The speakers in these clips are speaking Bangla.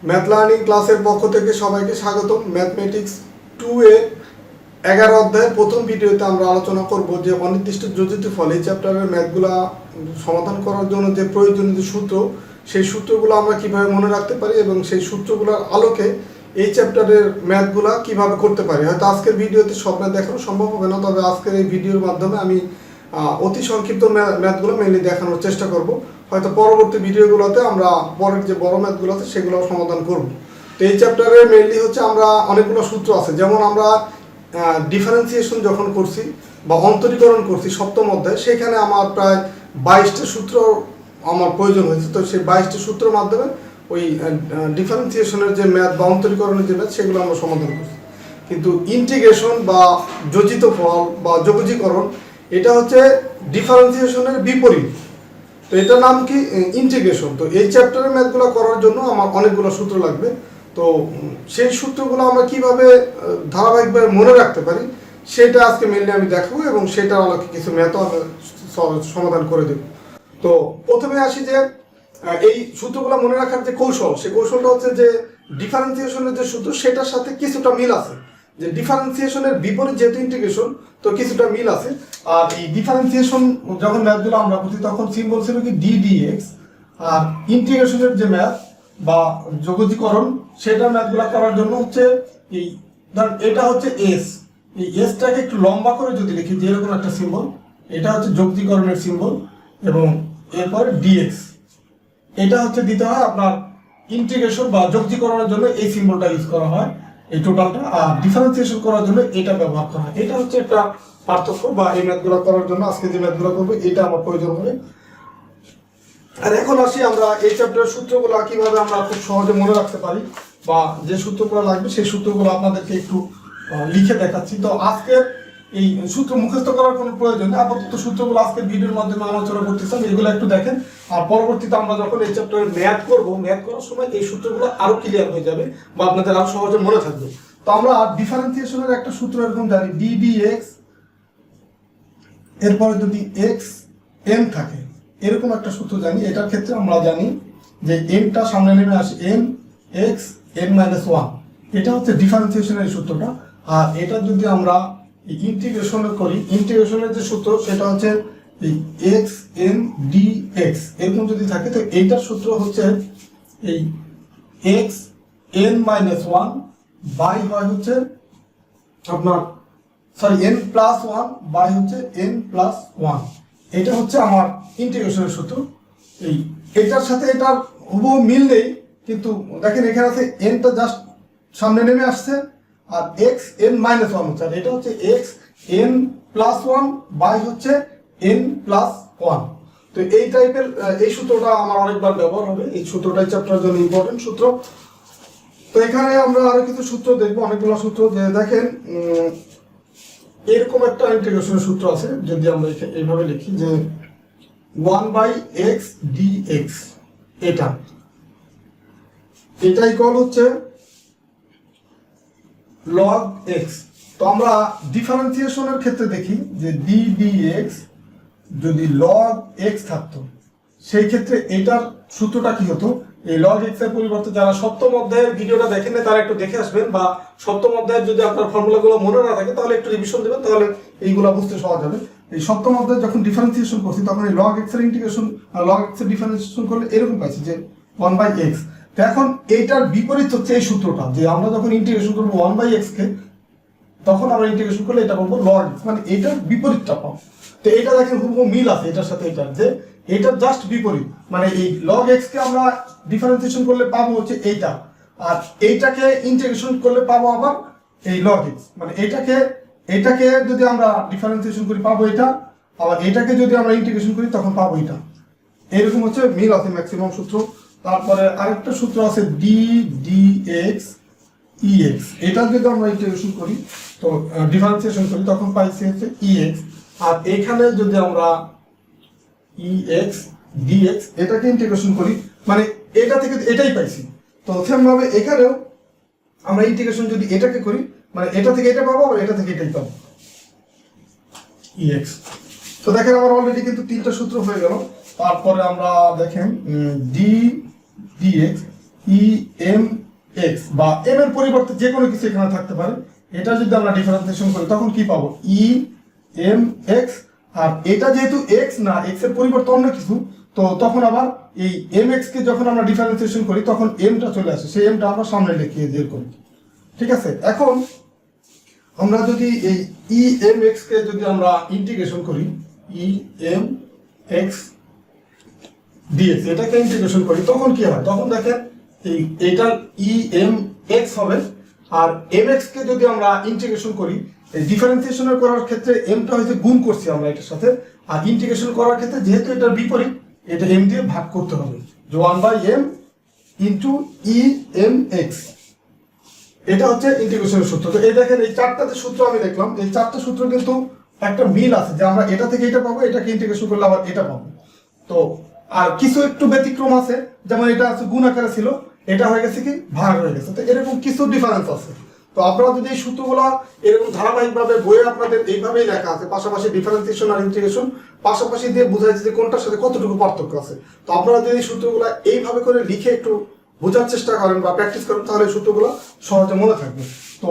ম্যাথ লার্নিং ক্লাসের পক্ষ থেকে সবাইকে স্বাগতম। ম্যাথমেটিক্স 2 এর 11 অধ্যায়ের প্রথম ভিডিওতে আমরা আলোচনা করব যে অনির্দিষ্ট যোজিত ফল এই চ্যাপ্টারের ম্যাথগুলা সমাধান করার জন্য যে প্রয়োজনীয় যে সূত্র, সেই সূত্রগুলো আমরা কিভাবে মনে রাখতে পারি এবং সেই সূত্রগুলোর আলোকে এই চ্যাপ্টারের ম্যাথগুলা কিভাবে করতে পারি। হয়তো আজকের ভিডিওতে সব ম্যাথ দেখানো সম্ভব হবে না, তবে আজকের এই ভিডিওর মাধ্যমে আমি অতি সংক্ষিপ্ত ম্যাথগুলো মেনলি দেখানোর চেষ্টা করব। হয়তো পরবর্তী ভিডিওগুলোতে আমরা পরের যে বড় ম্যাথগুলো আছে সেগুলো সমাধান করব। তো এই চ্যাপ্টারে মেনলি হচ্ছে আমরা অনেকগুলো সূত্র আছে, যেমন আমরা ডিফারেন্সিয়েশন যখন করছি বা অন্তরীকরণ করছি সপ্তম অধ্যায়ে, সেখানে আমার প্রায় 22টা সূত্র আমার প্রয়োজন হয়েছে। তো সেই 22টা সূত্রের মাধ্যমে ওই ডিফারেন্সিয়েশনের যে ম্যাথ বা অন্তরীকরণের যে ম্যাথ সেগুলো আমরা সমাধান করছি। কিন্তু ইন্টিগ্রেশন বা যোজিত ফল বা যোগজীকরণ এটা হচ্ছে ডিফারেন্সিয়েশনের বিপরীত। তো এটার নাম কি? ইন্টিগ্রেশন। তো এই চ্যাপ্টারের ম্যাথগুলো করার জন্য আমার অনেকগুলো সূত্র লাগবে। তো সেই সূত্রগুলো আমরা কিভাবে ধারাবাহিকভাবে মনে রাখতে পারি সেটা আজকে মেনলি আমি দেখাবো এবং সেটার আলোকে কিছু ম্যাথও আমি সমাধান করে দেব। তো প্রথমে আসি যে এই সূত্রগুলো মনে রাখার যে কৌশল, সেই কৌশলটা হচ্ছে যে ডিফারেন্সিয়েশনের যে সূত্র সেটার সাথে কিছুটা মিল আছে। যে ডিফারেন্সিয়েশনের বিপরীত যেহেতু ইন্টিগ্রেশন, তো কিছুটা মিল আছে। আর এই ডিফারেন্সিয়েশন যখন ম্যাথগুলো আমরা করছি তখন সিম্বল ছিল কি dx, আর ইন্টিগ্রেশনের যে ম্যাথ বা যোগজীকরণ সেটা ম্যাথগুলো করার জন্য হচ্ছে এই ধরেন এটা হচ্ছে s, এই এসটাকে একটু লম্বা করে যদি লিখি যে এরকম একটা সিম্বল, এটা হচ্ছে যোগজীকরণের সিম্বল, এবং এরপরে dx এটা হচ্ছে দিতে হয় আপনার ইন্টিগ্রেশন বা যোগজীকরণের জন্য এই সিম্বলটা ইউজ করা হয় এই টোটালটা, আর ডিফারেন্সিয়েশন করার জন্য এটা ব্যবহার করা হয়। এটা হচ্ছে একটা পার্থক্য, বা এই ম্যাথগুলো করার জন্য আজকে যে ম্যাথগুলো করবো এটা আমার প্রয়োজন হবে। আর এখন আসি আমরা এই চ্যাপ্টারের সূত্রগুলো কিভাবে আমরা খুব সহজে মনে রাখতে পারি, বা যে সূত্রগুলো লাগবে সেই সূত্রগুলো আপনাদেরকে একটু লিখে দেখাচ্ছি। তো আজকের এই সূত্র মুখস্থ করার কোনো প্রয়োজন নেই, আপাতত সূত্রগুলো আজকের ভিডিওর মাধ্যমে আলোচনা করতেছিলাম, এগুলো একটু দেখেন। আর পরবর্তীতে আমরা যখন এই চ্যাপ্টারের ম্যাথ করবো, ম্যাথ করার সময় এই সূত্রগুলো আরো ক্লিয়ার হয়ে যাবে বা আপনাদের আরো সহজে মনে থাকবে। তো আমরা ডিফারেন্সিয়েশনের একটা সূত্র এরকম জানি, ddx এরপরে যদি x n থাকে এরকম একটা সূত্র জানি। এটার ক্ষেত্রে আমরা জানি যে nটা সামনে নেমে আসে n x n - 1, এটা হচ্ছে ডিফারেন্সিয়েশনের সূত্রটা। আর এটা যদি আমরা ইন্টিগ্রেশন করি, ইন্টিগ্রেশনের যে সূত্র সেটা হচ্ছে এই x n dx এরকম যদি থাকে, তো এইটার সূত্র হচ্ছে এই x n - 1 বাই হয় হচ্ছে আপনার n প্লাস 1 বাই হচ্ছে n প্লাস 1। এটা হচ্ছে আমার ইন্টিগ্রেশনের সূত্র। এটার সাথে এটার হুবহু মিল নেই, কিন্তু দেখেন এখানে আছে nটা জাস্ট সামনে নেমে আসছে, আর x n - 1 হচ্ছে, আর এটা হচ্ছে x n প্লাস 1 বাই হচ্ছে n প্লাস 1। তো এই টাইপের এই সূত্রটা আমার অনেকবার ব্যবহার হবে, এই সূত্রটাই চ্যাপ্টারের জন্য ইম্পর্টেন্ট সূত্র। তো এখানে আমরা আরো কিছু সূত্র দেখবো, অনেকগুলো সূত্র। যে দেখেন এরকম একটা ইন্টিগ্রেশনের সূত্র আছে, যদি আমরা এইভাবে লিখি যে 1/x dx, এটা ইকুয়াল হচ্ছে log x। তো আমরা ডিফারেন্সিয়েশনের ক্ষেত্রে দেখি যে ddx যদি log x থাকতো, সেই ক্ষেত্রে এটার সূত্রটা কি হতো? এই log x এর পরিবর্তে যারা সপ্তম অধ্যায়ের ভিডিওটা দেখেন তারা একটু দেখে আসবেন, বা সপ্তম অধ্যায়ের যদি আপনার ফর্মুলাগুলো মনে না থাকে তাহলে একটু রিভিশন দেবেন, তাহলে এইগুলো বুঝতে সহজ হবে। এই সপ্তম অধ্যায়ে যখন ডিফারেন্সিয়েশন করছি তখন এই log x এর ইন্টিগ্রেশন আর log x এর ডিফারেন্সিয়েশন করলে এরকম পাইছি যে 1/x। তো এখন এইটার বিপরীত হচ্ছে এই সূত্রটা, যে আমরা যখন ইন্টিগ্রেশন করবো 1/x কে, তখন আমরা ইন্টিগ্রেশন করলে এটা পাবো log x, মানে এটার বিপরীতটা পাবো। তো এটা দেখেন হুবহু মিল আছে এটার সাথে এটার, যে এটা জাস্ট বিপরীত। মানে এই log x কে আমরা ডিফারেন্সিয়েশন করলে পাবো হচ্ছে এইটা, আর এইটাকে ইন্টিগ্রেশন করলে পাবো আবার এই log x। মানে এটাকে যদি আমরা ডিফারেন্সিয়েশন করি পাবো এটা, আবার এটাকে যদি আমরা ইন্টিগ্রেশন করি তখন পাবো এটা। এরকম হচ্ছে মিল আছে ম্যাক্সিমাম সূত্র। তারপরে আরেকটা সূত্র আছে ddx ex, এটা যদি আমরা ইন্টিগ্রেশন করি তো ডিফারেন্সিয়েশন করি তখন পাইছি হচ্ছে ex, আর এখানে যদি আমরা ex dx এটাকে ইন্টিগ্রেশন করি মানে এটা থেকে এটাই পাইছি। তো সেমভাবে এখানেও আমরা ইন্টিগ্রেশন যদি এটাকে করি মানে এটা থেকে এটা পাবো, আর এটা থেকে এটাই পাবো ex। তো দেখেন আমার অলরেডি কিন্তু তিনটা সূত্র হয়ে গেল। তারপরে আমরা দেখেন dx ই এম এক্স বা এম এর পরিবর্তে যে কোনো কিছু এখানে থাকতে পারে, এটা যদি আমরা ডিফারেন্সিয়েশন করি তখন কি পাবো, ই এম এক্স। আর এটা যেহেতু এক্স না, এক্স এর পরিবর্তে অন্য কিছু, তো তখন আবার এই এম এক্স কে যখন আমরা ডিফারেন্সিয়েশন করি তখন এমটা চলে আসে, সেই এমটা আমরা সামনে লিখিয়ে দিয়ে করি। ঠিক আছে, এখন আমরা যদি এই ই এম এক্স কে যদি আমরা ইন্টিগ্রেশন করি, ই এম এক্স ডিএক্স, এটাকে ইন্টিগ্রেশন করি তখন কি হয়, তখন দেখেন এইটার ই এম এক্স হবে। আর এম এক্স কে যদি আমরা ইন্টিগ্রেশন করি, এই ডিফারেন্সিয়েশন করার ক্ষেত্রে এমটা হয়তো গুণ করছি আমরা এটার সাথে, আর ইন্টিগ্রেশন করার ক্ষেত্রে যেহেতু এটার বিপরীত, এটা এম দিয়ে ভাগ করতে হবে, যে 1/m into E M x. এটা হচ্ছে ইন্টিগ্রেশনের সূত্র। তো এই দেখেন এই চারটাতে সূত্র আমি দেখলাম, এই চারটা সূত্র কিন্তু একটা মিল আছে, যে আমরা এটা থেকে এটা পাবো, এটাকে ইন্টিগ্রেশন করলে আবার এটা পাবো। তো আর কিছু একটু ব্যতিক্রম আছে, যেমন এটা আছে গুণ আকারে ছিল, এটা হয়ে গেছে কি ভাগ হয়ে গেছে। তো এরকম কিছু ডিফারেন্স আছে। তো আপনারা যদি এই সূত্রগুলা এরকম ধারাবাহিকভাবে বইয়ে আপনাদের এইভাবেই লেখা আছে, পাশাপাশি ডিফারেন্সিয়েশন আর ইন্টিগ্রেশন পাশাপাশি দিয়ে বোঝাচ্ছে যে কোনটার সাথে কতটুকু পার্থক্য আছে। তো আপনারা যদি এই সূত্রগুলা এইভাবে করে লিখে একটু বোঝার চেষ্টা করেন বা প্র্যাকটিস করেন, তাহলে সূত্রগুলো সহজে মনে থাকবে। তো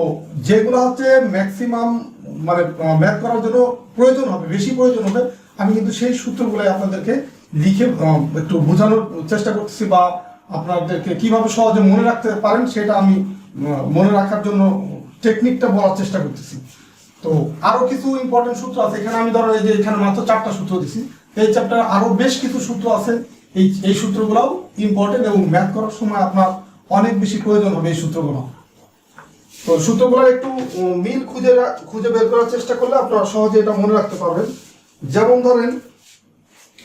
যেগুলো হচ্ছে ম্যাক্সিমাম মানে ম্যাথ করার জন্য প্রয়োজন হবে, বেশি প্রয়োজন হবে, আমি কিন্তু সেই সূত্রগুলাই আপনাদেরকে লিখে একটু বোঝানোর চেষ্টা করতেছি, বা আপনাদেরকে কিভাবে সহজে মনে রাখতে পারেন সেটা আমি মনে রাখার জন্য টেকনিকটা বলার চেষ্টা করতেছি। তো আরো কিছু ইম্পর্টেন্ট সূত্র আছে এখানে, আমি ধরো এই যে এখানে মাত্র 4টা সূত্র দিছি, এই চ্যাপ্টারে আরো বেশ কিছু সূত্র আছে। এই সূত্রগুলোও ইম্পর্টেন্ট এবং ম্যাথ করার সময় আপনার অনেক বেশি প্রয়োজন হবে এই সূত্রগুলো। তো সূত্রগুলোর একটু মিল খুঁজে বের করার চেষ্টা করলে আপনারা সহজে এটা মনে রাখতে পারবেন। যেমন ধরেন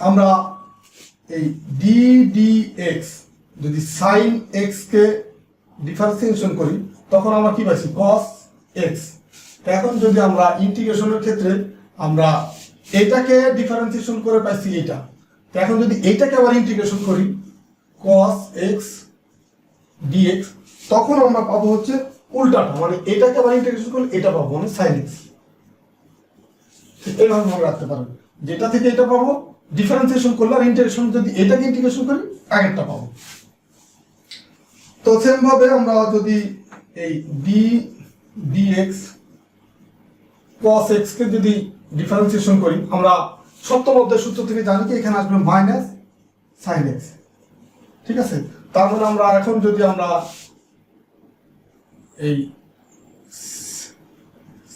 আমরা এই ডি ডি এক্স যদি সাইন এক্স কে ডিফারেন্সিয়েশন করি তখন আমরা কি পাইছি কস এক্স। এখন যদি আমরা ইন্টিগ্রেশনের ক্ষেত্রে আমরা এটাকে ডিফারেন্সিয়েশন করে পাইছি এটা, তো এখন যদি এইটাকে আবার ইন্টিগ্রেশন করি cos x dx, তখন আমরা পাবো হচ্ছে উল্টাটা, মানে এটাকে আবার ইন্টিগ্রেশন করলে এটা পাবো মানে sin x। এইভাবে মনে রাখতে পারেন, যেটা থেকে এটা পাবো ডিফারেন্সিয়েশন করলে আর ইন্টিগ্রেশন যদি এটাকে ইন্টিগ্রেশন করি আগেরটা পাবো। তো সেম ভাবে আমরা যদি এই ডি dx cos x কে যদি ডিফারেন্সিয়েশন করি, আমরা সপ্তম অধ্যায় সূত্র থেকে জানি কি এখানে আসবে মাইনাস সাইন এক্স। ঠিক আছে, তার মানে আমরা এখন যদি আমরা এই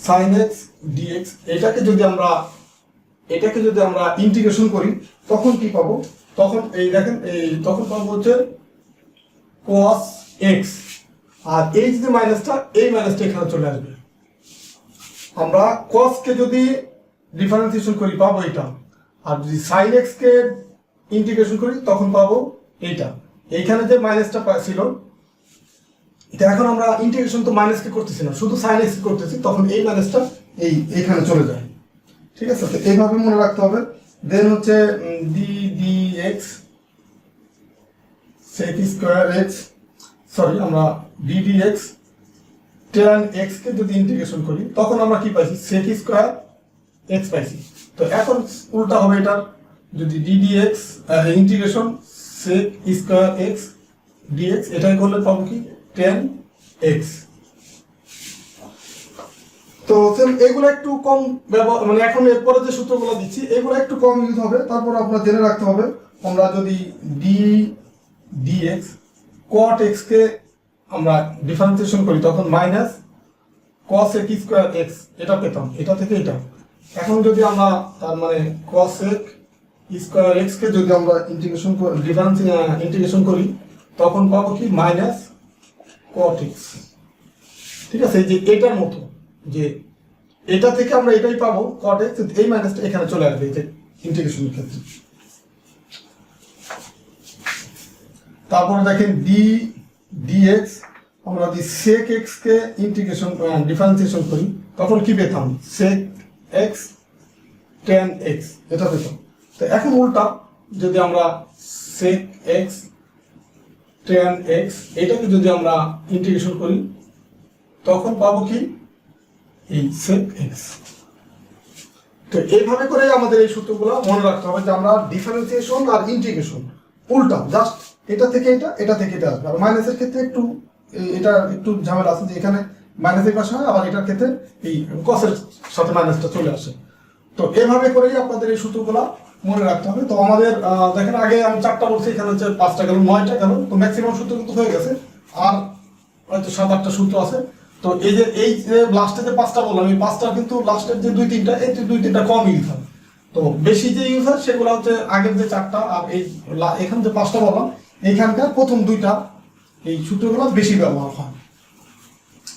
সাইন এক্স ডিএক্স এটাকে যদি আমরা ইন্টিগ্রেশন করি তখন কি পাবো, তখন এই দেখেন তখন পাবো হচ্ছে cos x, আর এই যে মাইনাসটা, এই মাইনাসটা এখানে চলে আসবে। আমরা cos কে যদি ডিফারেন্সিয়েশন করি পাবো এটা, আর যদি sin x কে ইন্টিগ্রেশন করি তখন পাবো এইটা। এইখানে যে মাইনাসটা ছিল, এটা এখন আমরা ইন্টিগ্রেশন তো মাইনাস কে করতেছি না, শুধু sin x করতেছি, তখন এই মাইনাসটা এইখানে চলে যায়। ঠিক আছে, তো এইভাবে মনে রাখতে হবে। দেন হচ্ছে d d x sec square x, sorry আমরা d d x tan x কে যদি ইন্টিগ্রেশন করি তখন আমরা কি পাইছি sec স্কয়ার x পাইছি। তো এখন উল্টা হবে এটা, যদি D d x integration sec square x dx এটাই করলে পাবো কি tan x। তো এগুলো একটু কম ব্যবহার, মানে এখন এরপরে যে সূত্রগুলো দিচ্ছি এগুলো একটু কম ইউজ হবে, তারপর আপনার জেনে রাখতে হবে। আমরা যদি ডি dx cot x কে আমরা ডিফারেন্সিয়েশন করি তখন minus cos x square x এটা পেতাম, এটা থেকে এটা। এখন যদি আমরা তার মানে cos x স্কয়ার x কে যদি আমরা ইন্টিগ্রেশন করি তখন পাবো কি মাইনাস cot x। ঠিক আছে, এই যে এটার মতো, যে এটা থেকে আমরা এটাই পাবো cot x, এই মাইনাসটা এখানে চলে আসবে এই যে ইন্টিগ্রেশনের ক্ষেত্রে। তারপরে দেখেন ডি dx আমরা যদি sec x কে ইন্টিগ্রেশন ডিফারেন্সিয়েশন করি তখন কি পেতাম sec x tan x এটা পেতাম। তো এখন উল্টা, যদি আমরা sec x tan x এটাকে যদি আমরা ইন্টিগ্রেশন করি তখন পাবো কি এই sec x। তো এইভাবে করে আমাদের এই সূত্রগুলো মনে রাখতে হবে, যে আমরা ডিফারেন্সিয়েশন আর ইন্টিগ্রেশন উল্টা, জাস্ট এটা থেকে এটা থেকে এটা আসবে। আর মাইনাসের ক্ষেত্রে একটু এটা একটু ঝামেলা আছে যে এখানে মাইনাসের পাশে হয়, আবার এটার ক্ষেত্রে এই কসের সাথে মাইনাসটা চলে আসে। তো এভাবে করেই আপনাদের এই সূত্রগুলো মনে রাখতে হবে। তো আমাদের দেখেন আগে আমি 4টা বলছি, এখানে হচ্ছে 5টা গেল, 9টা গেল। তো ম্যাক্সিমাম সূত্র কিন্তু হয়ে গেছে, আর হয়তো 7-8টা সূত্র আছে। তো এই যে লাস্টে যে 5টা বললাম, এই 5টা কিন্তু লাস্টের যে 2-3টা, এই 2-3টা কম ইউজ হয়। তো বেশি যে ইউজ হয় সেগুলো হচ্ছে আগের যে 4টা, আর এই এখানে যে 5টা বললাম এইখানকার প্রথম 2টা এই সূত্রগুলো বেশি ব্যবহার হয়।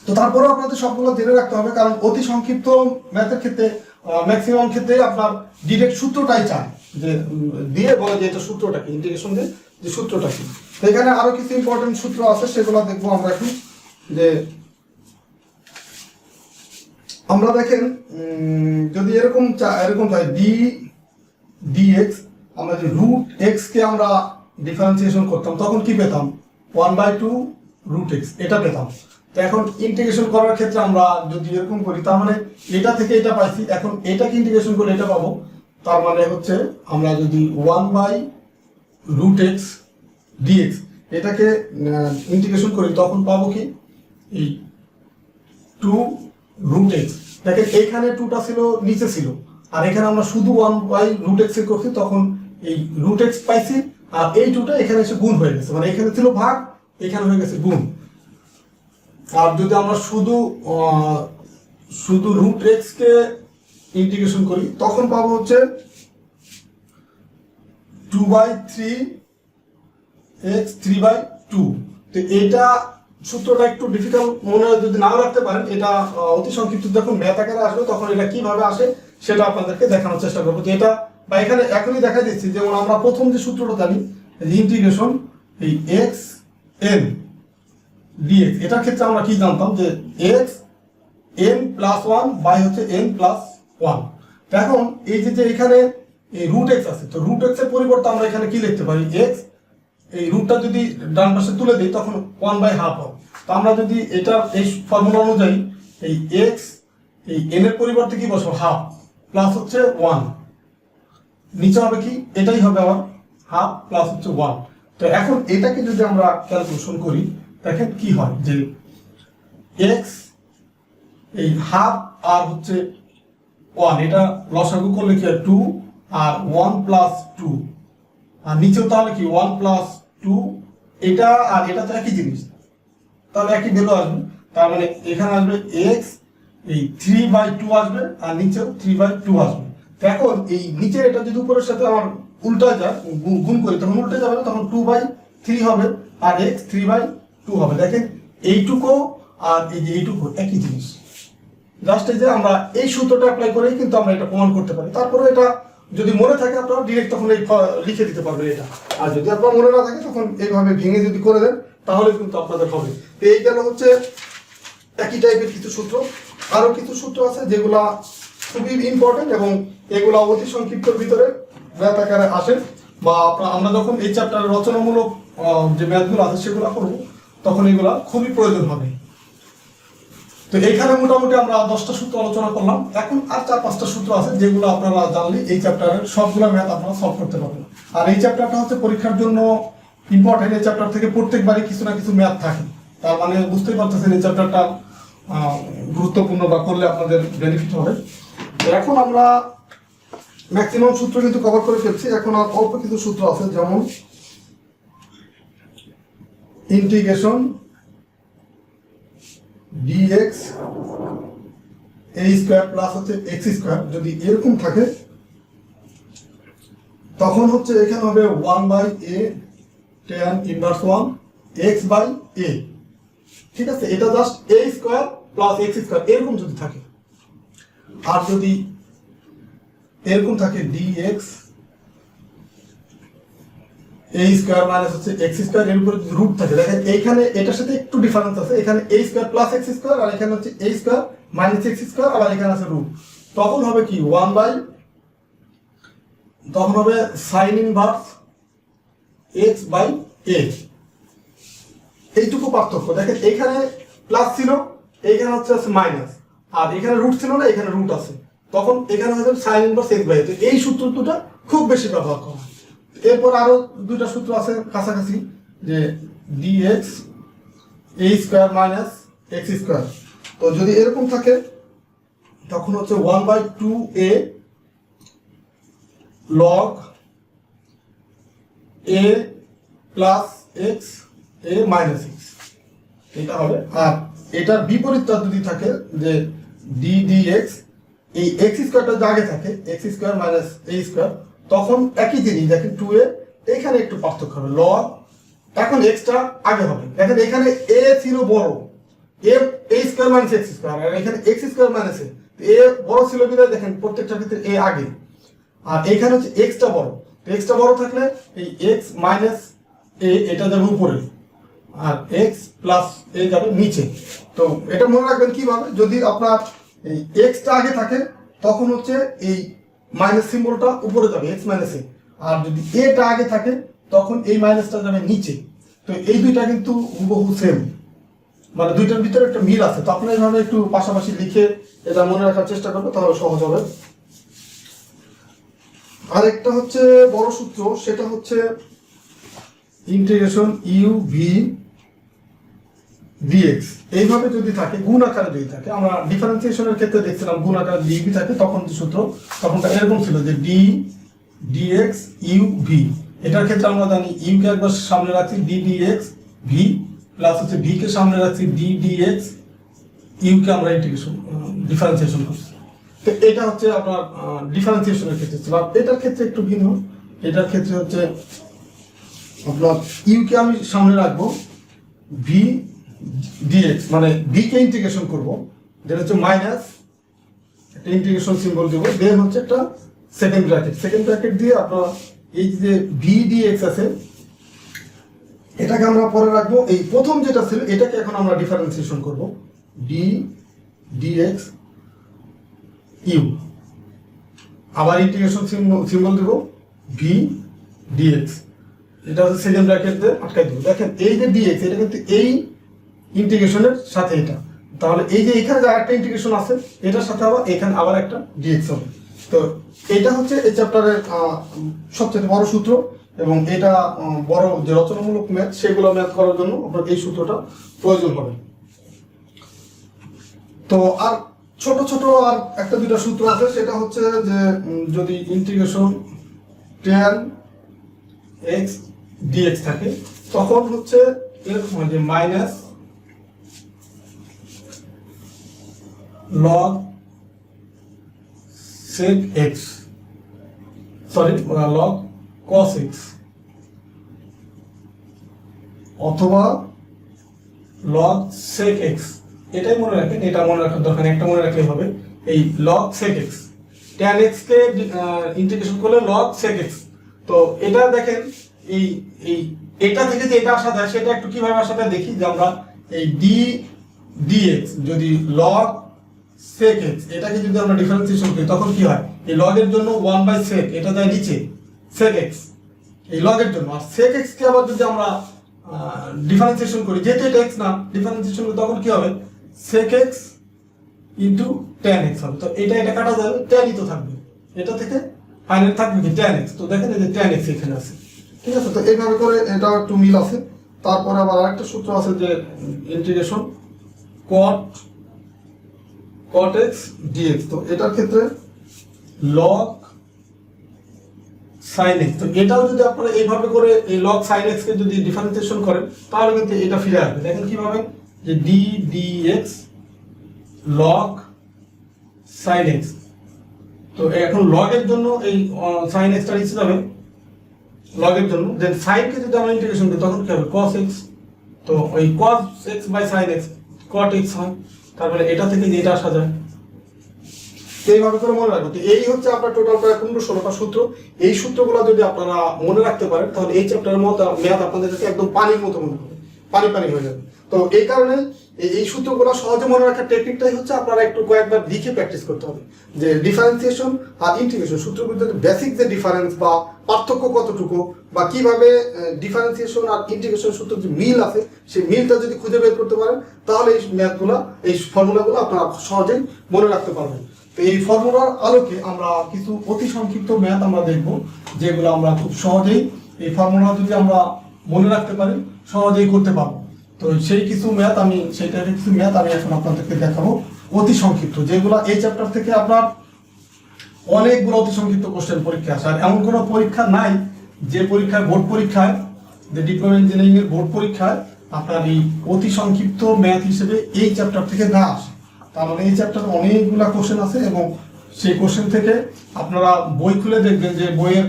তো তারপরেও আপনাদের সবগুলো জেনে রাখতে হবে, কারণ অতি সংক্ষিপ্ত ম্যাথের ক্ষেত্রে ম্যাক্সিমাম ক্ষেত্রে আপনার ডিরেক্ট সূত্রটাই চায়, যে দিয়ে বলে যে এটা সূত্রটা কি, ইন্টিগ্রেশন যে সূত্রটা কি। তো এখানে আরো কিছু ইম্পর্টেন্ট সূত্র আছে, সেগুলো দেখবো আমরা এখন। যে আমরা দেখেন যদি এরকম চাই dx, আমরা যে রুট এক্স কে আমরা ডিফারেন্সিয়েশন করতাম তখন কি পেতাম, 1/2 রুট এক্স এটা পেতাম। তো এখন ইন্টিগ্রেশন করার ক্ষেত্রে আমরা যদি এরকম করি, তার মানে এটা থেকে এটা পাইছি, এখন এটাকে ইন্টিগ্রেশন করে এটা পাবো। তার মানে হচ্ছে আমরা যদি 1/√x dx এটাকে ইন্টিগ্রেশন করি তখন পাবো কি, এই 2√x। দেখেন এইখানে 2টা ছিল, নিচে ছিল, আর এখানে আমরা শুধু 1/√x এ করছি, তখন এই √x পাইছি, আর এই 2টা এখানে এসে গুণ হয়ে গেছে, মানে এখানে ছিল ভাগ, এখানে হয়ে গেছে গুণ। আর যদি আমরা শুধু √x কে ইন্টিগ্রেশন করি তখন পাবো হচ্ছে 2/3x 3/2। তো এটা সূত্রটা একটু ডিফিকাল্ট মনে যদি নাও রাখতে পারেন, এটা অতি সংক্ষিপ্ত যখন ম্যাথ আকারে আসবে তখন এটা কিভাবে আসে সেটা আপনাদেরকে দেখানোর চেষ্টা করবো। যে এটা বা এখানে এখনই দেখা দিচ্ছি, যেমন আমরা প্রথম যে সূত্রটা জানি ইন্টিগ্রেশন এই x n dx, এটার ক্ষেত্রে আমরা কি জানতাম যে x n+1 বাই হচ্ছে n+1। তো এখন এই যে এখানে এই √x আছে, তো √x এর পরিবর্তে আমরা এখানে কি লিখতে পারি, x, এই রুটটা যদি ডান পাশে তুলে দিই তখন 1/2 হবে। তো আমরা যদি এটা এই ফর্মুলা অনুযায়ী এই x এই n এর পরিবর্তে কি বসবো, হাফ, প্লাস হচ্ছে 1, নিচে হবে কি, এটাই হবে আবার হাফ প্লাস হচ্ছে 1। তো এখন এটাকে যদি আমরা ক্যালকুলেশন করি দেখেন কি হয়, যে x এই হাফ আর হচ্ছে 1, এটা লসাগু করলে কি হয় 2, আর 1+2, আর নিচেও তাহলে কি 1+2, এটা আর এটা তো একই জিনিস, তাহলে একই ভ্যালু আসবে। তার মানে এখানে আসবে x এই 3/2 আসবে, আর নিচেও 3/2 আসবে। তো এখন এই নিচে এটা যদি উপরের সাথে আমার উল্টা যায়, গুণ করি, তখন উল্টে যাবে, তখন 2/3 হবে, আর x 3/2 হবে। দেখেন এইটুকু আর এই যে এইটুকু একই জিনিস, জাস্ট এই যে আমরা এই সূত্রটা অ্যাপ্লাই করেই কিন্তু আমরা এটা প্রমাণ করতে পারি। তারপরে এটা যদি মনে থাকে আপনারা ডিরেক্ট তখন এই লিখে দিতে পারবেন এটা, আর যদি আপনার মনে না থাকে তখন এইভাবে ভেঙে যদি করে দেন তাহলে কিন্তু আপনাদের হবে। তো এই গেল হচ্ছে একই টাইপের কিছু সূত্র। আরো কিছু সূত্র আছে যেগুলা খুবই ইম্পর্টেন্ট, এবং এগুলা অতি সংক্ষিপ্তর ভিতরে ম্যাথ আকারে আসে, বা আমরা যখন এই চ্যাপ্টারের রচনামূলক যে ম্যাথগুলো আছে সেগুলো করবো তখন এগুলা খুবই প্রয়োজন হবে। তো এইখানে মোটামুটি আমরা 10টা সূত্র আলোচনা করলাম। এখন আর 4-5টা সূত্র আছে যেগুলো আপনারা জানলে এই চ্যাপ্টারের সবগুলো ম্যাথ আপনারা সলভ করতে পারবেন। আর এই চ্যাপ্টারটা হচ্ছে পরীক্ষার জন্য ইম্পর্টেন্ট। এই চ্যাপ্টার থেকে প্রত্যেকবারই কিছু না কিছু ম্যাথ থাকে, তার মানে বুঝতেই পারতেছেন এই চ্যাপ্টারটা গুরুত্বপূর্ণ, বা করলে আপনাদের বেনিফিট হবে। তো এখন আমরা ম্যাক্সিমাম সূত্র কিন্তু কভার করে ফেলছি, এখন আর অল্প কিছু সূত্র আছে, যেমন integration dx a square plus হচ্ছে x স্কয়ার যদি এরকম থাকে তখন হচ্ছে এখানে হবে 1/a tan ইনভার্স 1 x/a। ঠিক আছে, এটা just a square plus x square এরকম যদি থাকে, আর যদি এরকম থাকে dx a স্কয়ার মাইনাস হচ্ছে x স্কয়ার, এর উপরে রুট থাকে, দেখেন এইখানে এটার সাথে একটু ডিফারেন্স আছে, এখানে a square plus x square, আর এখানে হচ্ছে a square minus x square, আর এখানে আছে রুট, তখন হবে কি তখন হবে সাইন ইনভার্স x/a। এইটুকু পার্থক্য, দেখেন এইখানে প্লাস ছিল, এইখানে হচ্ছে মাইনাস, আর এখানে রুট ছিল না, এখানে রুট আছে, তখন এখানে হয়ে যাবে সাইন ইনভার্স x/a। তো এই সূত্র দুটো খুব বেশি ব্যবহার করা হয়। এরপর আরো দুইটা সূত্র আছে কাছাকাছি, যে dx a square minus x square. তো যদি এরকম থাকে তখন হচ্ছে 1/2a log a plus x a minus x, এটা হবে। আর এটার বিপরীতটা যদি থাকে যে d dx, এই x স্কোয়ারটা যে আগে থাকে x square minus a square, তখন একই জিনিস দেখেন 2a, এখানে একটু পার্থক্য হবে, log এখন x টা আগে হবে। দেখেন এখানে a ছিল বড়, a square minus x square, আর এখানে x স্কোয়ার মাইনাস a বড় ছিল বিধায় দেখেন প্রত্যেকটার ক্ষেত্রে a আগে, আর এখানে হচ্ছে x টা বড়। তো x টা বড় থাকলে এই x মাইনাস a এটা যাবে উপরে, আর x প্লাস a যাবে নিচে। তো এটা মনে রাখবেন কিভাবে, যদি আপনার এই x টা আগে থাকে তখন হচ্ছে এই মাইনাস সিম্বলটা উপরে যাবে x মাইনাস a, আর যদি a টা আগে থাকে তখন এই মাইনাসটা যাবে নিচে। তো এই দুইটা কিন্তু হুবহু সেম, মানে দুইটার ভিতরে একটা মিল আছে। তো আপনারা এইভাবে একটু পাশাপাশি লিখে এটা মনে রাখার চেষ্টা করবেন, তাহলে সহজ হবে। আরেকটা হচ্ছে বড় সূত্র, সেটা হচ্ছে ইন্টিগ্রেশন ইউ ভি ডিএক্স। এইভাবে যদি থাকে, গুণ আকারে যদি থাকে, আমরা ডিফারেন্সিয়েশনের ক্ষেত্রে দেখছিলাম গুণ আকারে ডিভি থাকে, তখন যে সূত্র তখনটা এরকম ছিল যে ডি ডিএক্স ইউ ভি। এটার ক্ষেত্রে আমরা জানি ইউ কে একবার সামনে রাখছি ডি ডিএক্স ভি, প্লাস হচ্ছে ভি কে সামনে রাখছি ডি ডিএক্স, ইউ কে আমরা ইন্টিগ্রেশন ডিফারেন্সিয়েশন করছি। তো এটা হচ্ছে আপনার ডিফারেন্সিয়েশনের ক্ষেত্রে ছিল। আর এটার ক্ষেত্রে একটু ভিন্ন, এটার ক্ষেত্রে হচ্ছে আপনার ইউ কে আমি সামনে রাখবো ভি ডিএক্স, মানে ভি কে ইন্টিগ্রেশন করবো, যেটা হচ্ছে মাইনাস একটা ইন্টিগ্রেশন সিম্বল দেবো, দেন হচ্ছে একটা সেকেন্ড ব্র্যাকেট দিয়ে আপনার এই যে ভি ডিএক্স আছে এটাকে আমরা পরে রাখবো। এই প্রথম যেটা ছিল এটাকে এখন আমরা ডিফারেন্সিয়েশন করব, ডি ডিএক্স ইউ, আবার ইন্টিগ্রেশন সিম্বল দেব ভি ডিএক্স, এটা হচ্ছে সেকেন্ড ব্র্যাকেট দিয়ে আটকাই দেবো। দেখেন এই যে ডিএক্স এটা কিন্তু এই ইন্টিগ্রেশনের সাথে এটা, তাহলে এই যে এখানে যে একটা ইন্টিগ্রেশন আছে এটার সাথে আবার এখানে আবার একটা ডিএক্স হবে। তো এটা হচ্ছে এই চ্যাপ্টারের সবচেয়ে বড় সূত্র, এবং এটা বড় যে রচনামূলক ম্যাথ সেগুলো ম্যাথ করার জন্য আপনার এই সূত্রটা প্রয়োজন হবে। তো আর ছোট ছোট আর একটা দুইটা সূত্র আছে, সেটা হচ্ছে যে যদি ইন্টিগ্রেশন tan x dx থাকে তখন হচ্ছে এরকম হয় যে minus log sec x, log cos x, অথবা log sec x। এটাই মনে রাখেন, এটা মনে রাখার দরকার, একটা মনে রাখলেই হবে। এই log sec x, tan x কে ইন্টিগ্রেশন করলে log sec x। তো এটা দেখেন এই এই এটা থেকে যে এটা আসা যায় সেটা একটু কিভাবে আসা যায় দেখি, যে আমরা এই d dx যদি log sec x এটাকে যদি আমরা ডিফারেন্সিয়েশন করি তখন কি হয়, এই log এর জন্য 1/sec এটা যায় নিচে sec x এই log এর জন্য, আর sec x কে আবার যদি আমরা ডিফারেন্সিয়েশন করি, যেহেতু এটা x না, ডিফারেন্সিয়েশন করি তখন কি হবে sec x into tan x হবে। তো এটা কাটা যাবে, tan ই তো থাকবে, এটা থেকে ফাইনাল থাকবে কি tan x। তো দেখেন এই যে tan x এখানে আছে, ঠিক আছে। তো এইভাবে করে এটা একটু মিল আছে। তারপরে আবার আরেকটা সূত্র আছে যে ইন্টিগ্রেশন cot x dx। তো এটার ক্ষেত্রে log sin x। তো এটাও যদি আপনারা এইভাবে করে এই log sin x কে যদি ডিফারেন্সিয়েশন করেন তাহলে কিন্তু এটা ফিরে আসবে। দেখেন কিভাবে, যে d dx log sin x। তো এখন log এর জন্য এই sin x টা নিচে যাবে log এর জন্য, দেন sin কে যদি আমরা ইন্টিগ্রেশন করি তখন কি হবে cos x। তো ওই cos x by sin x cot x হয়, তারপরে এটা থেকে যেটা আসা যায় এইভাবে করে মনে রাখবো। তো এই হচ্ছে আপনার টোটাল প্রায় 15-16টা সূত্র। এই সূত্রগুলো যদি আপনারা মনে রাখতে পারেন তাহলে এই চ্যাপ্টারের মতো ম্যাথ আপনাদের কাছে একদম পানির মতো মনে হবে, পানি হয়ে যাবে। তো এই কারণে এই সূত্রগুলো সহজে মনে রাখার টেকনিকটাই হচ্ছে আপনারা একটু কয়েকবার লিখে প্র্যাকটিস করতে হবে, যে ডিফারেন্সিয়েশন আর ইন্টিগ্রেশন সূত্রগুলোর ভিতরে বেসিক যে ডিফারেন্স বা পার্থক্য কতটুকু, বা কিভাবে ডিফারেন্সিয়েশন আর ইন্টিগ্রেশন সূত্রের যে মিল আছে সেই মিলটা যদি খুঁজে বের করতে পারেন তাহলে এই ম্যাথগুলো, এই ফর্মুলাগুলো আপনারা সহজেই মনে রাখতে পারবেন। তো এই ফর্মুলার আলোকে আমরা কিছু অতি সংক্ষিপ্ত ম্যাথ আমরা দেখব, যেগুলো আমরা খুব সহজেই এই ফর্মুলা যদি আমরা মনে রাখতে পারি, সহজেই করতে পারবো। তো সেই কিছু ম্যাথ আমি এখন আপনাদেরকে দেখাবো অতি সংক্ষিপ্ত, যেগুলো এই চ্যাপ্টার থেকে আপনার অনেকগুলো অতি সংক্ষিপ্ত কোশ্চেন পরীক্ষা আসে। আর এমন কোনো পরীক্ষা নাই যে পরীক্ষায় বোর্ড পরীক্ষায়, যে ডিপ্লোমা ইঞ্জিনিয়ারিং এর বোর্ড পরীক্ষায় আপনার এই অতি সংক্ষিপ্ত ম্যাথ হিসেবে এই চ্যাপ্টার থেকে না আসে। তার মানে এই চ্যাপ্টারে অনেকগুলা কোশ্চেন আছে এবং সেই কোশ্চেন থেকে আপনারা বই খুলে দেখবেন যে বইয়ের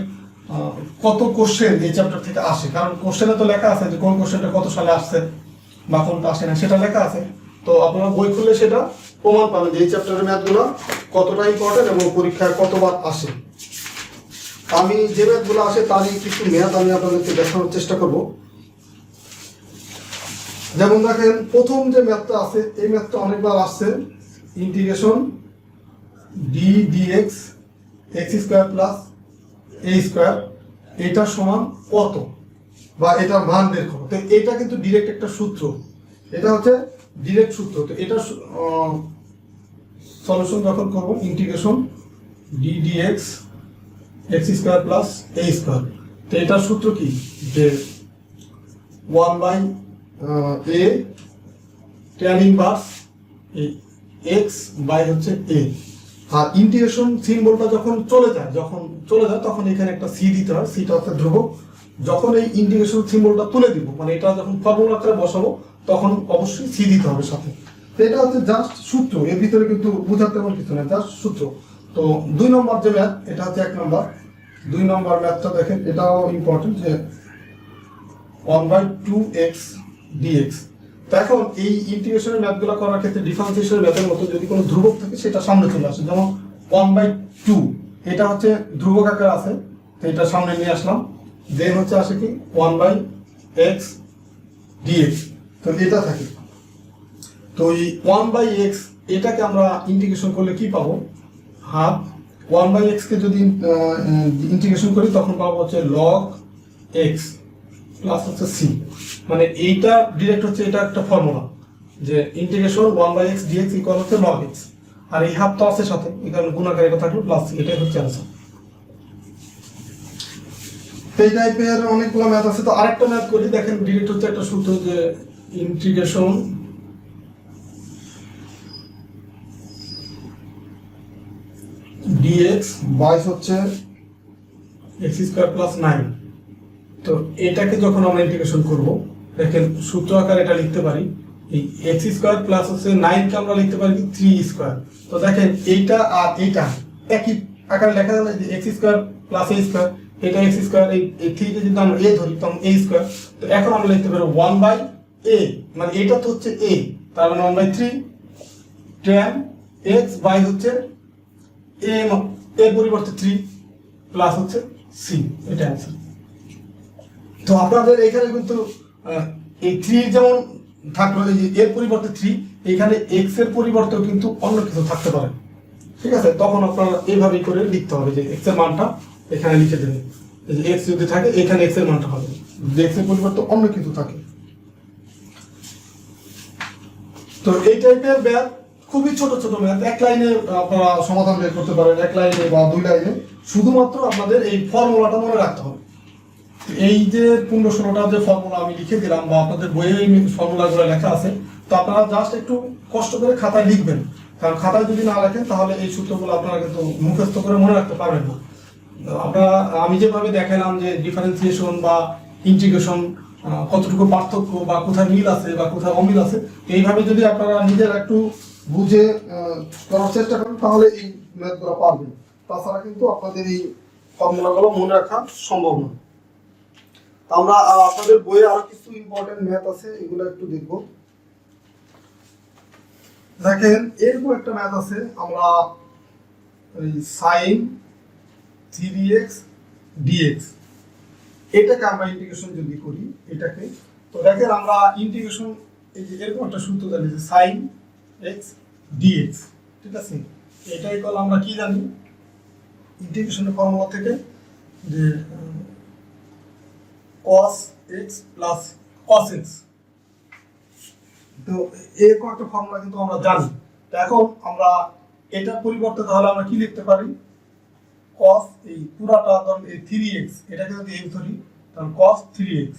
কত কোশ্চেন এই চ্যাপ্টার থেকে আসে। কারণ কোশ্চেনে তো লেখা আছে যে কোন কোশ্চেনটা কত সালে আসছে বা কোনটা আসে না, সেটা লেখা আছে। তো আপনারা বই খুললে সেটা প্রমাণ পাবেন যে এই চ্যাপ্টারের ম্যাথগুলো কতটা ইম্পর্টেন্ট এবং পরীক্ষায় কতবার আসে। আমি যে ম্যাথগুলো আসে তারই কিছু ম্যাথ আমি আপনাদেরকে দেখানোর চেষ্টা করব। যেমন দেখেন, প্রথম যে ম্যাথটা আছে এই ম্যাথটা অনেকবার আসছে, integration d d x x square plus a square, এটা সমান কত বা এটার মান বের করো। তো এটা কিন্তু ডিরেক্ট একটা সূত্র, এটা হচ্ছে ডিরেক্ট সূত্র। তো এটা সলিউশন যখন করবো, integration d d x x square plus a square, তো এটার সূত্র কি, যে 1/a tan inverse x by হচ্ছে এ। আর ইন্টিগ্রেশন সিম্বলটা যখন চলে যায় তখন এখানে একটা সি দিতে হয়, সিটা হচ্ছে ধ্রুবক। যখন এই ইন্টিগ্রেশন সিম্বলটা তুলে দিব, মানে এটা যখন ফর্মুলা আকারে বসাবো, তখন অবশ্যই সি দিতে হবে সাথে। তো এটা হচ্ছে জাস্ট সূত্র, এর ভিতরে কিন্তু বোঝার তেমন কিছু না, জাস্ট সূত্র। তো 2 নম্বর যে ম্যাথ, এটা হচ্ছে 1 নম্বর। 2 নম্বর ম্যাথটা দেখেন, এটাও ইম্পর্টেন্ট, যে 1/2x dx। তো এখন এই ইন্টিগ্রেশনের ম্যাথগুলো করার ক্ষেত্রে ডিফারেন্সিয়েশনের ম্যাথের মতো যদি কোনো ধ্রুবক থাকে সেটা সামনে চলে আসে। যেমন 1/2, এটা হচ্ছে ধ্রুবক আকার আছে, তো এটা সামনে নিয়ে আসলাম। দেন হচ্ছে আসে কি 1/x dx, তো এটা থাকে। তো এই 1/x এটাকে আমরা ইন্টিগ্রেশন করলে কি পাবো, হাফ 1/x কে যদি ইন্টিগ্রেশন করি তখন পাবো হচ্ছে log x প্লাস হচ্ছে c। মানে এইটা ডিরেক্ট হচ্ছে, এটা একটা ফর্মুলা যে ইন্টিগ্রেশন 1/x dx ইকুয়াল হচ্ছে log x, আর এই হাফ তো আছে সাথে, এখানে গুণাকার এটা থাকলো প্লাস, এটাই হচ্ছে आंसर। এই টাইপের অনেকগুলো ম্যাথ আছে। তো আরেকটা ম্যাথ করি, দেখেন ডিরেক্ট হচ্ছে একটা সূত্র, যে ইন্টিগ্রেশন dx বাই হচ্ছে x স্কয়ার প্লাস 9। তো এটাকে যখন আমরা ইন্টিগ্রেশন করব, দেখেন সূত্র আকারে এটা লিখতে পারি, এই x স্কয়ার প্লাস হচ্ছে 9 কে আমরা লিখতে পারি 3 স্কয়ার। তো দেখেন এইটা আর এইটা একই আকারে লেখা যায়, যে x square plus a square, এটা x স্কয়ার, এই 3 কে যদি আমরা a ধরি তখন a স্কয়ার। তো এখন আমরা লিখতে পারি 1/a, মানে এটা তো হচ্ছে a, তার মানে 1/3 tan x বাই হচ্ছে a এর পরিবর্তে 3 প্লাস হচ্ছে c, এটা आंसर। তো আপনাদের এখানে কিন্তু এই 3 যেমন থাকলো, এই যে এর পরিবর্তে 3, এখানে x এর পরিবর্তেও কিন্তু অন্য কিছু থাকতে পারে, ঠিক আছে? তখন আপনারা এইভাবেই করে লিখতে হবে, যে x এর মানটা এখানে লিখে দেবেন। এই যে x যদি থাকে এখানে x এর মানটা হবে, যদি x এর পরিবর্তে অন্য কিছু থাকে। তো এই টাইপের ম্যাথ খুবই ছোট ছোট ম্যাথ, এক লাইনে আপনারা সমাধান বের করতে পারেন, এক লাইনে বা 2 লাইনে। শুধুমাত্র আপনাদের এই ফর্মুলাটা মনে রাখতে হবে। এই যে 15-16টা যে ফর্মুলা আমি লিখে দিলাম, বা আপনাদের বইয়ে এই ফর্মুলাগুলো লেখা আছে, তো আপনারা জাস্ট একটু কষ্ট করে খাতায় লিখবেন। কারণ খাতায় যদি না লেখেন তাহলে এই সূত্রগুলো আপনারা কিন্তু মুখস্থ করে মনে রাখতে পারবেন না। আপনারা আমি যেভাবে দেখালাম যে ডিফারেন্সিয়েশন বা ইন্টিগ্রেশন কতটুকু পার্থক্য, বা কোথায় মিল আছে বা কোথায় অমিল আছে, এইভাবে যদি আপনারা নিজেরা একটু বুঝে করার চেষ্টা করেন তাহলে এই ম্যাথগুলো পারবেন। তাছাড়া কিন্তু আপনাদের এই ফর্মুলাগুলো মনে রাখা সম্ভব না। আমরা আপনাদের বইয়ে আরো কিছু ইম্পর্টেন্ট ম্যাথ আছে, এগুলো একটু দেখব। দেখেন এরকম একটা ম্যাথ আছে, আমরা এই sin 3x dx, এটাকে আমরা ইন্টিগ্রেশন যদি করি এটাকে, তো দেখেন আমরা ইন্টিগ্রেশন, এই যে এরকম একটা সূত্র জানি যে sin x dx, ঠিক আছে? এটা ইকুয়াল আমরা কি জানি ইন্টিগ্রেশনের ফর্মুলা থেকে, যে cos x plus cos x। তো এরকম একটা ফর্মুলা কিন্তু আমরা জানি। তো এখন আমরা এটার পরিবর্তে তাহলে আমরা কি লিখতে পারি, cos এই পুরাটা ধরুন এই 3x, এটাকে যদি x ধরি তাহলে cos 3x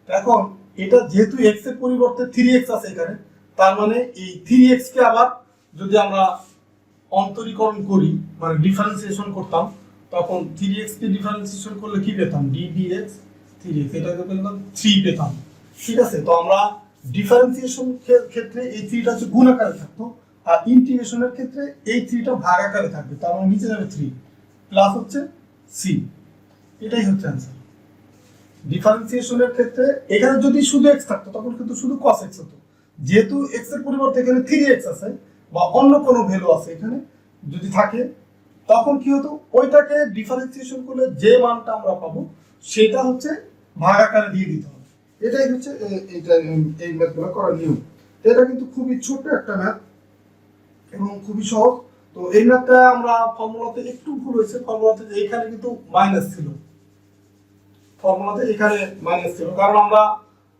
এখন এটা যেহেতু x এর পরিবর্তে 3x আছে এখানে, তার মানে এই 3x কে আবার যদি আমরা অন্তরীকরণ করি, মানে ডিফারেন্সিয়েশন করতাম, তখন 3x কে ডিফারেন্সিয়েশন করলে কি পেতাম? d dx 3x, এটাকে পেতাম 3 পেতাম। ঠিক আছে, তো আমরা ডিফারেন্সিয়েশন ক্ষেত্রে এই 3টা হচ্ছে গুণ আকারে থাকতো, আর ইন্টিগ্রেশনের ক্ষেত্রে এই 3টা ভাগ আকারে থাকবে, তার মানে নিচে যাবে 3 প্লাস হচ্ছে c। এটাই হচ্ছে অ্যান্সার। ডিফারেন্সিয়েশনের ক্ষেত্রে এখানে যদি শুধু x থাকতো তখন কিন্তু শুধু cos x হতো, যেহেতু x এর পরিবর্তে এখানে 3x আছে বা অন্য কোনো ভ্যালু আছে এখানে যদি থাকে, তখন কি হতো? ওইটাকে ডিফারেন্সিয়েশন করলে যে মানটা আমরা পাবো সেটা হচ্ছে ভাগ আকারে দিয়ে দিতে হবে। এটাই হচ্ছে এই ম্যাথগুলো করার নিয়ম। এটা কিন্তু খুবই ছোট একটা ম্যাথ এবং খুবই সহজ। তো এই ম্যাথটা আমরা ফর্মুলাতে একটু ভুল হয়েছে, ফর্মুলাতে এখানে কিন্তু মাইনাস ছিল, ফর্মুলাতে এখানে মাইনাস ছিল, কারণ আমরা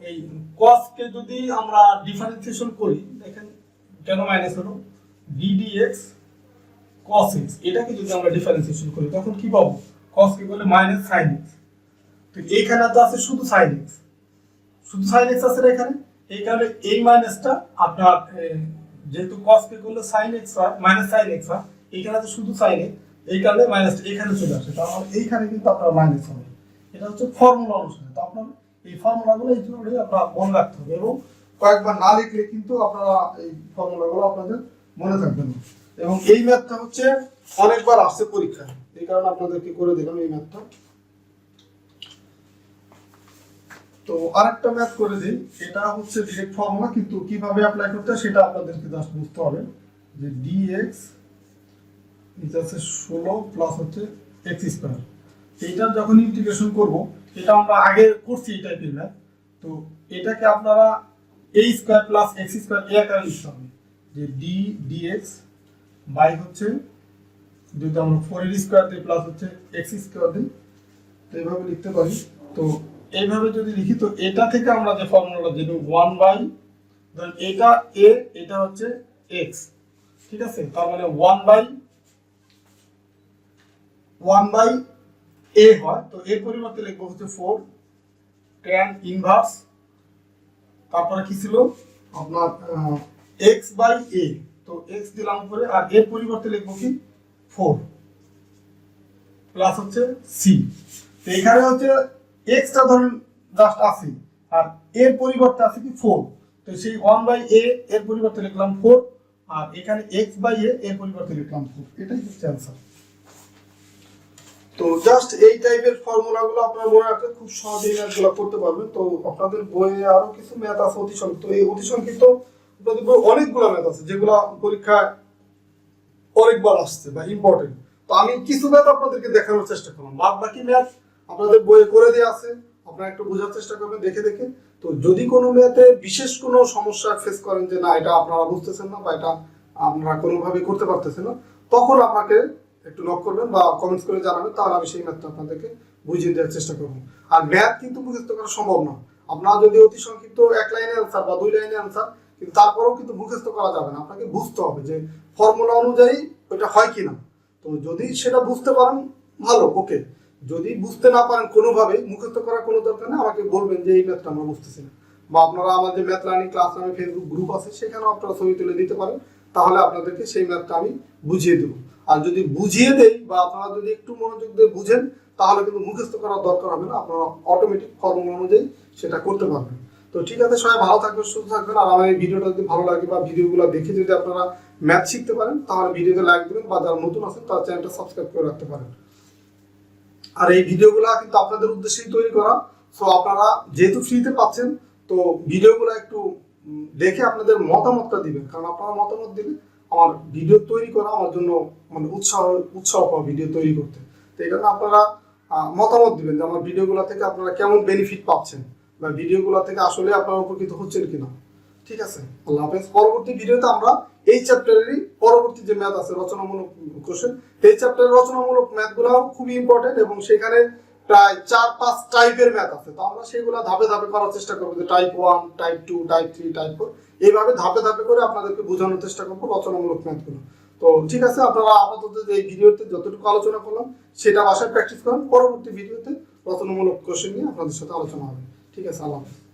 এই cos কে যদি আমরা ডিফারেন্সিয়েশন করি, দেখেন কেন মাইনাস হলো, d dx cos x, এটাকে যদি আমরা ডিফারেন্সিয়েশন করি তখন কি পাবো? cos কে বলে মাইনাস sin x। তো এইখানে তো আছে শুধু sin x, শুধু sin x আছে এখানে, এই কারণে এই মাইনাসটা আপনার যেহেতু cos কে করলে sin x হয়, মাইনাস sin x হয়, এইখানে তো শুধু sin x, এই কারণে মাইনাসটা এখানে চলে আসে, তার মানে এইখানে কিন্তু আপনার মাইনাস হবে। এটা হচ্ছে ফর্মুলা অনুসারে। তো আপনার এই ফর্মুলাগুলো এইভাবে আপনারা মনে রাখতে হবে, এবং কয়েকবার না লিখলে কিন্তু আপনারা এই ফর্মুলাগুলো আপনাদের মনে থাকবে না। এবং এই ম্যাথটা হচ্ছে অনেকবার আসছে পরীক্ষায়, এই কারণে আপনাদেরকে করে দিলাম এই ম্যাথটা। তো আরেকটা ম্যাথ করে দিই, এটা হচ্ছে ডিরেক্ট ফর্মুলা, কিন্তু কিভাবে অ্যাপ্লাই করতে হয় সেটা আপনাদেরকে জাস্ট বুঝতে হবে। যে dx এটা হচ্ছে 16 প্লাস হচ্ছে x স্কয়ার, এইটা যখন ইন্টিগ্রেশন করব, এটা আমরা আগে করছি এই টাইপের ম্যাথ, তো এটাকে আপনারা a square plus x square এই আকারে লিখতে হবে, যে d dx বাই হচ্ছে যদি আমরা 4 এর স্কয়ার দিই প্লাস হচ্ছে x স্কয়ার দিই, তো এইভাবে লিখতে পারি। তো এইভাবে যদি লিখি, তো এটা থেকে আমরা যে ফর্মুলাটা যেটা 1 বাই, ধরেন এটা a, এটা হচ্ছে x, ঠিক আছে, তার মানে 1 বাই a হয়, তো এর পরিবর্তে লিখবো হচ্ছে 4 tan ইনভার্স, তারপরে কি ছিল আপনার x বাই a, তো x দিলাম উপরে, আর এর পরিবর্তে লিখবো কি 4 প্লাস হচ্ছে c। তো এখানে হচ্ছে x টা ধরেন জাস্ট আছে, আর এর পরিবর্তে আছে কি 4, তো সেই 1 বাই a এর পরিবর্তে লিখলাম 4, আর এখানে x বাই a এর পরিবর্তে লিখলাম 4, এটাই হচ্ছে অ্যানসার। তো জাস্ট এই টাইপের ফর্মুলাগুলো আপনারা মনে রাখলে খুব সহজেই ম্যাথগুলো করতে পারবেন। তো আপনাদের বইয়ে আরো কিছু ম্যাথ আছে অতি সংক্ষিপ্ত, এই অতি সংক্ষিপ্ত আপনাদের বই অনেকগুলো ম্যাথ আছে যেগুলো পরীক্ষায় অনেকবার আসছে বা ইম্পর্টেন্ট। তো আমি কিছু ম্যাথ আপনাদেরকে দেখানোর চেষ্টা করলাম, বাদ বাকি ম্যাথ আপনাদের বইয়ে করে দেওয়া আছে, আপনারা একটু বোঝার চেষ্টা করবেন দেখে দেখে। তো যদি কোনো ম্যাথে বিশেষ কোনো সমস্যা ফেস করেন যে না এটা আপনারা বুঝতেছেন না বা এটা আপনারা কোনোভাবে করতে পারতেছেন না, তখন আপনাকে একটু নক করবেন বা কমেন্টস করে জানাবেন, তাহলে আমি সেই ম্যাথটা আপনাদেরকে বুঝিয়ে দেওয়ার চেষ্টা করব। আর ম্যাথ কিন্তু মুখস্থ করা সম্ভব না, আপনারা যদি অতি সংক্ষিপ্ত এক লাইনে অ্যান্সার বা 2 লাইনে অ্যান্সার, কিন্তু তারপরেও কিন্তু মুখস্থ করা যাবে না, আপনাকে বুঝতে হবে যে ফর্মুলা অনুযায়ী ওইটা হয় কিনা। তো যদি সেটা বুঝতে পারেন ভালো, ওকে, যদি বুঝতে না পারেন কোনোভাবে, মুখস্থ করার কোনো দরকার নেই, আমাকে বলবেন যে এই ম্যাথটা আমরা বুঝতেছি না, বা আপনারা আমাদের ম্যাথ লার্নিং ক্লাস নামে ফেসবুক গ্রুপ আছে, সেখানেও আপনারা ছবি তুলে দিতে পারেন, তাহলে আপনাদেরকে সেই ম্যাথটা আমি বুঝিয়ে দেবো। আর যদি বুঝিয়ে দেই বা আপনারা যদি একটু মনোযোগ দিয়ে বুঝেন, তাহলে কিন্তু মুখস্থ করার দরকার হবে না, আপনারা অটোমেটিক ফর্মুলা অনুযায়ী সেটা করতে পারবেন। তো ঠিক আছে, সবাই ভালো থাকবেন, সুস্থ থাকবেন। আর আমার এই ভিডিওটা যদি ভালো লাগে বা ভিডিওগুলো দেখে যদি আপনারা ম্যাথ শিখতে পারেন, তাহলে ভিডিওতে লাইক দেবেন, বা যারা নতুন আছেন তার চ্যানেলটা সাবস্ক্রাইব করে রাখতে পারেন। আর এই ভিডিওগুলো কিন্তু আপনাদের উদ্দেশ্যেই তৈরি করা, সো আপনারা যেহেতু ফ্রিতে পাচ্ছেন, তো ভিডিওগুলো একটু দেখে আপনাদের মতামতটা দিবেন, কারণ আপনারা মতামত দিলে আমার ভিডিও তৈরি করা আমার জন্য মানে উৎসাহ পাওয়া ভিডিও তৈরি করতে। তো এই কারণে আপনারা মতামত দিবেন যে আমার ভিডিওগুলো থেকে আপনারা কেমন বেনিফিট পাচ্ছেন, বা ভিডিওগুলো থেকে আসলে আপনারা উপকৃত হচ্ছেন কিনা। ঠিক আছে, আল্লাহ হাফেজ। পরবর্তী ভিডিওতে আমরা এই চ্যাপ্টারেরই পরবর্তী যে ম্যাথ আছে রচনামূলক কোশ্চেন, এই চ্যাপ্টারের রচনামূলক ম্যাথগুলোও খুবই ইম্পর্টেন্ট, এবং সেখানে প্রায় 4-5 টাইপের ম্যাথ আছে। তো আমরা সেগুলো ধাপে ধাপে করার চেষ্টা করবো, যে টাইপ 1, টাইপ 2, টাইপ 3, টাইপ 4, এইভাবে ধাপে ধাপে করে আপনাদেরকে বোঝানোর চেষ্টা করবো রচনামূলক ম্যাথগুলো। তো ঠিক আছে, আপনারা আপাতত এই ভিডিওতে যতটুকু আলোচনা করলাম সেটা বাসায় প্র্যাকটিস করেন, পরবর্তী ভিডিওতে রচনামূলক কোশ্চেন নিয়ে আপনাদের সাথে আলোচনা হবে। ঠিক আছে, আল্লাহ হাফেজ।